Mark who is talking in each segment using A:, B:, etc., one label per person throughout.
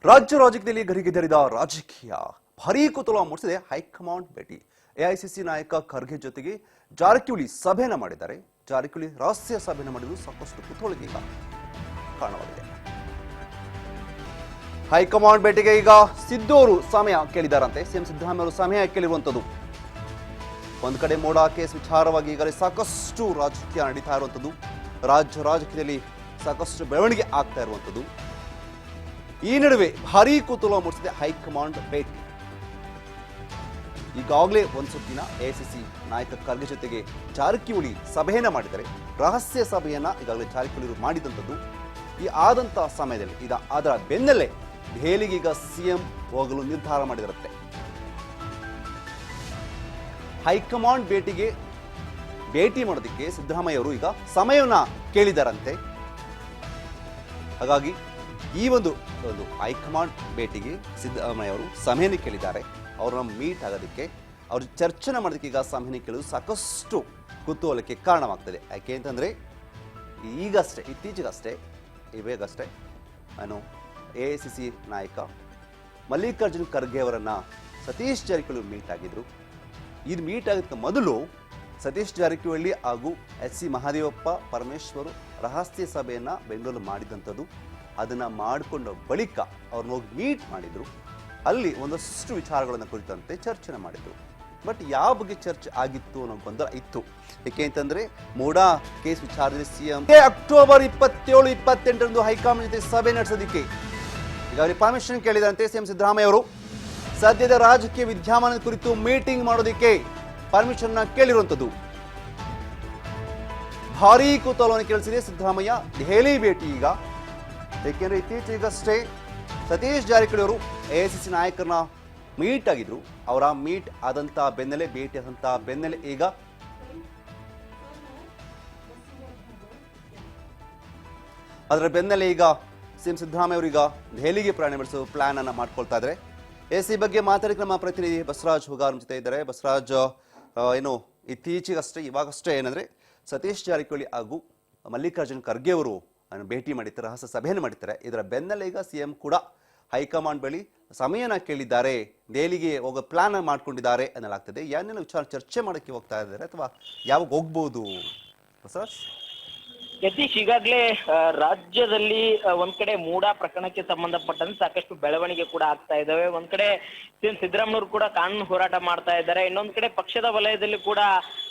A: ರಾಜ್ಯ ರಾಜಕೀಯದಲ್ಲಿ ಗರಿಗೆದರಿದ ರಾಜಕೀಯ ಭಾರೀ ಕುತೂಹಲ ಮೂಡಿಸಿದೆ ಹೈಕಮಾಂಡ್ ಭೇಟಿ. ಎಐಸಿಸಿ ನಾಯಕ ಖರ್ಗೆ ಜೊತೆಗೆ ಜಾರಕಿಹೊಳಿ ಸಭೆಯನ್ನ ಮಾಡಿದ್ದಾರೆ. ಜಾರಕಿಹೊಳಿ ರಹಸ್ಯ ಸಭೆಯನ್ನ ಮಾಡಿದ್ದು ಸಾಕಷ್ಟು ಕುತೂಹಲಕ್ಕೆ ಈಗ ಕಾರಣವಾಗಿದೆ. ಹೈಕಮಾಂಡ್ ಭೇಟಿಗೆ ಈಗ ಸಿದ್ದು ಅವರು ಸಮಯ ಕೇಳಿದಾರಂತೆ. ಸಿಎಂ ಸಿದ್ದರಾಮಯ್ಯ ಅವರು ಸಮಯ ಕೇಳಿರುವಂತದ್ದು. ಒಂದ್ ಕಡೆ ಮೋಡ ಕೇಸ್ ವಿಚಾರವಾಗಿ ಈಗಾಗಲೇ ಸಾಕಷ್ಟು ರಾಜಕೀಯ ನಡೀತಾ ಇರುವಂತದ್ದು. ರಾಜ್ಯ ರಾಜಕೀಯದಲ್ಲಿ ಸಾಕಷ್ಟು ಬೆಳವಣಿಗೆ ಆಗ್ತಾ ಇರುವಂತದ್ದು. ಈ ನಡುವೆ ಭಾರೀ ಕುತೂಹಲ ಮೂಡಿಸಿದೆ ಹೈಕಮಾಂಡ್ ಭೇಟಿ. ಈಗಾಗಲೇ ಒಂದು ಸುತ್ತಿನ ಎಐಸಿಸಿ ನಾಯಕ ಖರ್ಗೆ ಜೊತೆಗೆ ಜಾರಕಿಹೊಳಿ ಸಭೆಯನ್ನ ಮಾಡಿದ್ದಾರೆ. ರಹಸ್ಯ ಸಭೆಯನ್ನ ಈಗಾಗಲೇ ಜಾರಕಿಹೊಳಿ ಮಾಡಿದಂಥದ್ದು. ಈ ಆದಂತ ಸಮಯದಲ್ಲಿ ಅದರ ಬೆನ್ನಲ್ಲೇ ದೆಹಲಿಗೆ ಈಗ ಸಿಎಂ ಹೋಗಲು ನಿರ್ಧಾರ ಮಾಡಿದಿರುತ್ತೆ. ಹೈಕಮಾಂಡ್ ಭೇಟಿ ಮಾಡೋದಕ್ಕೆ ಸಿದ್ದರಾಮಯ್ಯ ಅವರು ಈಗ ಸಮಯವನ್ನ ಕೇಳಿದಾರಂತೆ. ಹಾಗಾಗಿ ಈ ಒಂದು ಹೈಕಮಾಂಡ್ ಭೇಟಿಗೆ ಸಿದ್ದರಾಮಯ್ಯ ಅವರು ಸಮಯನ ಕೇಳಿದ್ದಾರೆ. ಅವ್ರನ್ನ ಮೀಟ್ ಆಗೋದಕ್ಕೆ, ಅವ್ರ ಚರ್ಚೆನ ಮಾಡೋದಕ್ಕೆ ಈಗ ಸಮಯನ ಕೇಳೋದು ಸಾಕಷ್ಟು ಕುತೂಹಲಕ್ಕೆ ಕಾರಣವಾಗ್ತದೆ. ಯಾಕೆ ಅಂತಂದ್ರೆ ಇತ್ತೀಚೆಗಷ್ಟೇ ಎಐಸಿಸಿ ನಾಯಕ ಮಲ್ಲಿಕಾರ್ಜುನ್ ಖರ್ಗೆ ಅವರನ್ನ ಸತೀಶ್ ಜಾರಕಿಹೊಳಿ ಮೀಟ್ ಆಗಿದ್ರು. ಇದು ಮೀಟ್ ಆಗೋದಕ್ಕೆ ಮೊದಲು ಸತೀಶ್ ಜಾರಕಿಹೊಳಿ ಹಾಗೂ ಎಚ್ ಸಿ ಮಹದೇವಪ್ಪ ಪರಮೇಶ್ವರ್ ರಹಸ್ಯ ಸಭೆಯನ್ನ ಬೆಂಗಳೂರು ಮಾಡಿದಂಥದ್ದು. ಅದನ್ನ ಮಾಡಿಕೊಂಡ ಬಳಿಕ ಅವ್ರನ್ನ ಹೋಗಿ ಮೀಟ್ ಮಾಡಿದ್ರು. ಅಲ್ಲಿ ಒಂದಷ್ಟು ವಿಚಾರಗಳನ್ನ ಕುರಿತಂತೆ ಚರ್ಚೆ ಮಾಡಿದ್ರು. ಬಟ್ ಯಾವ ಬಗ್ಗೆ ಚರ್ಚೆ ಆಗಿತ್ತು ಅನ್ನೋ ಗೊಂದಲ ಇತ್ತು. ಯಾಕೆ ಅಂತಂದ್ರೆ ಮೋಡಾ ಕೇಸ್ ವಿಚಾರದಲ್ಲಿ ಸಿಎಂ ಅಕ್ಟೋಬರ್ 27-28 ಹೈಕಮಾಂಡ್ ಜೊತೆ ಸಭೆ ನಡೆಸೋದಕ್ಕೆ ಈಗಾಗಲೇ ಪರ್ಮಿಷನ್ ಕೇಳಿದಂತೆ ಸಿಎಂ ಸಿದ್ದರಾಮಯ್ಯ ಅವರು ಸದ್ಯದ ರಾಜಕೀಯ ವಿದ್ಯಮಾನದ ಕುರಿತು ಮೀಟಿಂಗ್ ಮಾಡೋದಕ್ಕೆ ಪರ್ಮಿಷನ್ ಕೇಳಿರುವಂತದ್ದು. ಭಾರೀ ಕುತೂಹಲವನ್ನು ಕೇಳಿಸಿದೆ ಸಿದ್ದರಾಮಯ್ಯ ದೆಹಲಿ ಭೇಟಿ. ಈಗ ಏಕೆಂದ್ರೆ ಇತ್ತೀಚೆಗಷ್ಟೇ ಸತೀಶ್ ಜಾರಕಿಹೊಳಿ ಅವರು ಎಐಸಿಸಿ ನಾಯಕರನ್ನ ಮೀಟ್ ಆಗಿದ್ರು. ಅವರ ಮೀಟ್ ಆದಂತ ಬೆನ್ನಲ್ಲೇ, ಭೇಟಿ ಆದಂತ ಬೆನ್ನಲ್ಲೇ ಈಗ ಅದರ ಬೆನ್ನಲ್ಲೇ ಈಗ ಸಿಎಂ ಸಿದ್ದರಾಮಯ್ಯ ಅವರು ಈಗ ದೆಹಲಿಗೆ ಪ್ರಯಾಣ ಬೆಳೆಸೋ ಪ್ಲಾನ್ ಅನ್ನ ಮಾಡ್ಕೊಳ್ತಾ ಇದ್ದಾರೆ. ಎಸಿ ಬಗ್ಗೆ ಮಾತಾಡಿದ ನಮ್ಮ ಪ್ರತಿನಿಧಿ ಬಸವರಾಜ್ ಹುಗಾರ್ ಜೊತೆ ಇದ್ದಾರೆ. ಬಸವರಾಜ್, ಇವಾಗಷ್ಟೇ ಏನಂದ್ರೆ ಸತೀಶ್ ಜಾರಕಿಹೊಳಿ ಹಾಗೂ ಮಲ್ಲಿಕಾರ್ಜುನ್ ಖರ್ಗೆ ಅವರು ಭೇಟಿ ಮಾಡಿರ್ತಾರೆ, ರಹಸ್ಯ ಸಭೆಯನ್ನು ಮಾಡಿರ್ತಾರೆ. ಇದರ ಬೆನ್ನಲ್ಲೇ ಈಗ ಸಿಎಂ ಕೂಡ ಹೈಕಮಾಂಡ್ ಬಳಿ ಸಮಯನ ಕೇಳಿದ್ದಾರೆ, ದೆಹಲಿಗೆ ಹೋಗೋ ಪ್ಲಾನ್ ಮಾಡ್ಕೊಂಡಿದ್ದಾರೆ ಅನ್ನಲಾಗ್ತದೆ. ಏನೇನು ವಿಚಾರ ಚರ್ಚೆ ಮಾಡಕ್ಕೆ ಹೋಗ್ತಾ ಇದ್ದಾರೆ ಅಥವಾ ಯಾವಾಗ ಹೋಗ್ಬೋದು ಬಸವರಾಜ್?
B: ಯತೀಶ್, ಈಗಾಗಲೇ ರಾಜ್ಯದಲ್ಲಿ ಒಂದ್ ಕಡೆ ಮೂಡಾ ಪ್ರಕರಣಕ್ಕೆ ಸಂಬಂಧಪಟ್ಟಂತೆ ಸಾಕಷ್ಟು ಬೆಳವಣಿಗೆ ಕೂಡ ಆಗ್ತಾ ಇದಾವೆ. ಒಂದ್ ಕಡೆ ಸಿಎಂ ಸಿದ್ದರಾಮಯ್ಯವರು ಕೂಡ ಕಾನೂನು ಹೋರಾಟ ಮಾಡ್ತಾ ಇದ್ದಾರೆ. ಇನ್ನೊಂದ್ ಕಡೆ ಪಕ್ಷದ ವಲಯದಲ್ಲಿ ಕೂಡ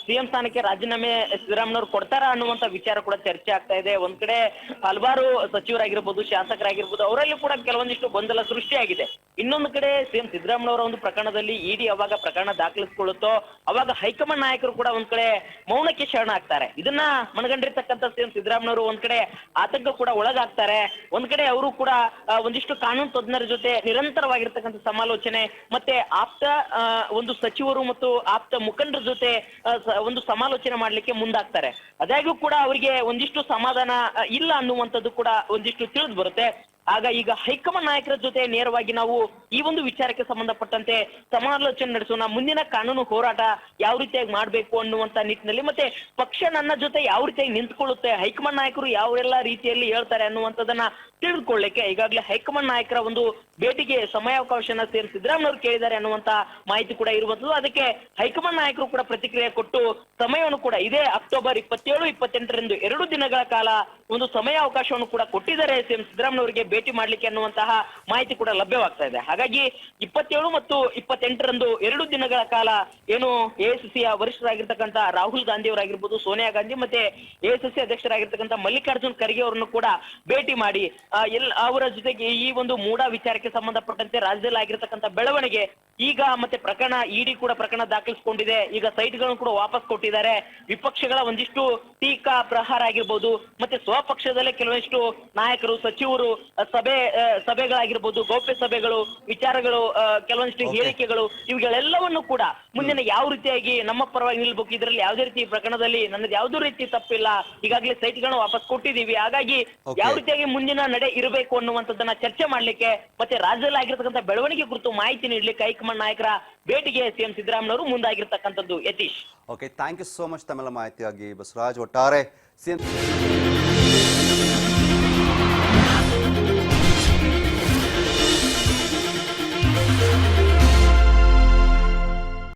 B: ಸಿಎಂ ಸ್ಥಾನಕ್ಕೆ ರಾಜೀನಾಮೆ ಸಿದ್ದರಾಮಯ್ಯವರು ಕೊಡ್ತಾರ ಅನ್ನುವಂತ ವಿಚಾರ ಕೂಡ ಚರ್ಚೆ ಆಗ್ತಾ ಇದೆ. ಒಂದ್ ಕಡೆ ಹಲವಾರು ಸಚಿವರಾಗಿರ್ಬೋದು, ಶಾಸಕರಾಗಿರ್ಬೋದು, ಅವರಲ್ಲಿ ಕೂಡ ಕೆಲವೊಂದಿಷ್ಟು ಗೊಂದಲ ಸೃಷ್ಟಿಯಾಗಿದೆ. ಇನ್ನೊಂದು ಕಡೆ ಸಿಎಂ ಸಿದ್ದರಾಮಯ್ಯವರ ಒಂದು ಪ್ರಕರಣದಲ್ಲಿ ಇಡಿ ಅವಾಗ ಪ್ರಕರಣ ದಾಖಲಿಸಿಕೊಳ್ಳುತ್ತೋ ಅವಾಗ ಹೈಕಮಾಂಡ್ ನಾಯಕರು ಕೂಡ ಒಂದ್ ಕಡೆ ಮೌನಕ್ಕೆ ಶರಣ ಆಗ್ತಾರೆ. ಇದನ್ನ ಮನಗಂಡಿರ್ತಕ್ಕಂಥ ಸಿಎಂ ಸಿದ್ದರಾಮಯ್ಯವರು ಒಂದ್ ಕಡೆ ಆತಂಕ ಕೂಡ ಒಳಗಾಗ್ತಾರೆ. ಒಂದ್ ಕಡೆ ಅವರು ಕೂಡ ಒಂದಿಷ್ಟು ಕಾನೂನು ತಜ್ಞರ ಜೊತೆ ನಿರಂತರವಾಗಿರ್ತಕ್ಕಂಥ ಸಮಾಲೋಚನೆ ಮತ್ತೆ ಆಪ್ತ ಒಂದು ಸಚಿವರು ಮತ್ತು ಆಪ್ತ ಮುಖಂಡರ ಜೊತೆ ಒಂದು ಸಮಾಲೋಚನೆ ಮಾಡ್ಲಿಕ್ಕೆ ಮುಂದಾಗ್ತಾರೆ. ಅದಾಗ್ಯೂ ಕೂಡ ಅವರಿಗೆ ಒಂದಿಷ್ಟು ಸಮಾಧಾನ ಇಲ್ಲ ಅನ್ನುವಂಥದ್ದು ಕೂಡ ಒಂದಿಷ್ಟು ತಿಳಿದು ಬರುತ್ತೆ. ಆಗ ಈಗ ಹೈಕಮಾಂಡ್ ನಾಯಕರ ಜೊತೆ ನೇರವಾಗಿ ನಾವು ಈ ಒಂದು ವಿಚಾರಕ್ಕೆ ಸಂಬಂಧಪಟ್ಟಂತೆ ಸಮಾಲೋಚನೆ ನಡೆಸೋಣ, ಮುಂದಿನ ಕಾನೂನು ಹೋರಾಟ ಯಾವ ರೀತಿಯಾಗಿ ಮಾಡ್ಬೇಕು ಅನ್ನುವಂತ ನಿಟ್ಟಿನಲ್ಲಿ, ಮತ್ತೆ ಪಕ್ಷ ನನ್ನ ಜೊತೆ ಯಾವ ರೀತಿಯಾಗಿ ನಿಂತ್ಕೊಳ್ಳುತ್ತೆ, ಹೈಕಮಾಂಡ್ ನಾಯಕರು ಯಾವೆಲ್ಲ ರೀತಿಯಲ್ಲಿ ಹೇಳ್ತಾರೆ ಅನ್ನುವಂಥದ್ದನ್ನ ತಿಳಿದುಕೊಳ್ಳಲಿಕ್ಕೆ ಈಗಾಗಲೇ ಹೈಕಮಾಂಡ್ ನಾಯಕರ ಒಂದು ಭೇಟಿಗೆ ಸಮಯಾವಕಾಶನ ಸಿಎಂ ಸಿದ್ದರಾಮಯ್ಯವರು ಕೇಳಿದ್ದಾರೆ ಅನ್ನುವಂತ ಮಾಹಿತಿ ಕೂಡ ಇರುವಂತದ್ದು. ಅದಕ್ಕೆ ಹೈಕಮಾಂಡ್ ನಾಯಕರು ಕೂಡ ಪ್ರತಿಕ್ರಿಯೆ ಕೊಟ್ಟು ಸಮಯವನ್ನು ಕೂಡ ಇದೇ ಅಕ್ಟೋಬರ್ 27-28 2 ದಿನಗಳ ಕಾಲ ಒಂದು ಸಮಯಾವಕಾಶವನ್ನು ಕೂಡ ಕೊಟ್ಟಿದ್ದಾರೆ ಸಿಎಂ ಸಿದ್ದರಾಮಯ್ಯವರಿಗೆ ಭೇಟಿ ಮಾಡ್ಲಿಕ್ಕೆ ಅನ್ನುವಂತಹ ಮಾಹಿತಿ ಕೂಡ ಲಭ್ಯವಾಗ್ತಾ ಇದೆ. ಹಾಗಾಗಿ 27 ಮತ್ತು 28 2 ದಿನಗಳ ಕಾಲ ಏನು ಎಐಸಿಸಿಯ ವರಿಷ್ಠರಾಗಿರ್ತಕ್ಕಂಥ ರಾಹುಲ್ ಗಾಂಧಿ ಅವರಾಗಿರ್ಬೋದು, ಸೋನಿಯಾ ಗಾಂಧಿ ಮತ್ತೆ ಎಐಸಿಸಿ ಅಧ್ಯಕ್ಷರಾಗಿರ್ತಕ್ಕಂಥ ಮಲ್ಲಿಕಾರ್ಜುನ್ ಖರ್ಗೆ ಅವರನ್ನು ಕೂಡ ಭೇಟಿ ಮಾಡಿ ಅವರ ಜೊತೆಗೆ ಈ ಒಂದು ಮೂಡಾ ವಿಚಾರಕ್ಕೆ ಸಂಬಂಧಪಟ್ಟಂತೆ ರಾಜ್ಯದಲ್ಲಿ ಆಗಿರ್ತಕ್ಕಂಥ ಬೆಳವಣಿಗೆ ಈಗ ಮತ್ತೆ ಪ್ರಕರಣ ಇಡಿ ಕೂಡ ಪ್ರಕರಣ ದಾಖಲಿಸಿಕೊಂಡಿದೆ. ಈಗ ಸೈಟ್ಗಳನ್ನು ಕೂಡ ವಾಪಸ್ ಕೊಟ್ಟಿದ್ದಾರೆ. ವಿಪಕ್ಷಗಳ ಒಂದಿಷ್ಟು ಟೀಕಾ ಪ್ರಹಾರ ಆಗಿರ್ಬೋದು, ಮತ್ತೆ ಸ್ವಪಕ್ಷದಲ್ಲೇ ಕೆಲವೊಂದಿಷ್ಟು ನಾಯಕರು, ಸಚಿವರು ಸಭೆಗಳಾಗಿರ್ಬೋದು, ಗೌಪ್ಯ ಸಭೆಗಳು, ವಿಚಾರಗಳು, ಕೆಲವೊಂದಿಷ್ಟು ಹೇಳಿಕೆಗಳು, ಇವುಗಳೆಲ್ಲವನ್ನು ಕೂಡ ಮುಂದಿನ ಯಾವ ರೀತಿಯಾಗಿ ನಮ್ಮ ಪರವಾಗಿ ನಿಲ್ಬೇಕು, ಇದರಲ್ಲಿ ಯಾವುದೇ ರೀತಿ ಪ್ರಕರಣದಲ್ಲಿ ನನ್ನದು ಯಾವುದೇ ರೀತಿ ತಪ್ಪಿಲ್ಲ, ಈಗಾಗಲೇ ಸೈಟ್ಗಳನ್ನು ವಾಪಸ್ ಕೊಟ್ಟಿದ್ದೀವಿ, ಹಾಗಾಗಿ ಯಾವ ರೀತಿಯಾಗಿ ಮುಂದಿನ ನಡೆ ಇರಬೇಕು ಅನ್ನುವಂಥದ್ದನ್ನ ಚರ್ಚೆ ಮಾಡ್ಲಿಕ್ಕೆ ಮತ್ತೆ ರಾಜ್ಯದಲ್ಲಿ ಆಗಿರ್ತಕ್ಕಂಥ ಬೆಳವಣಿಗೆ ಕುರಿತು ಮಾಹಿತಿ ನೀಡಲಿಕ್ಕೆ ಹೈಕಮಾಂಡ್ ನಾಯಕರ ಭೇಟಿಗೆ ಸಿಎಂ ಸಿದ್ದರಾಮಯ್ಯವರು ಮುಂದಾಗಿರ್ತಕ್ಕಂಥದ್ದು. Yathish,
A: okay, thank you so much ತಮ್ಮೆಲ್ಲ ಮಾಹಿತಿಯಾಗಿ ಬಸವರಾಜ್. ಒಟ್ಟಾರೆ ಸಿಎಂ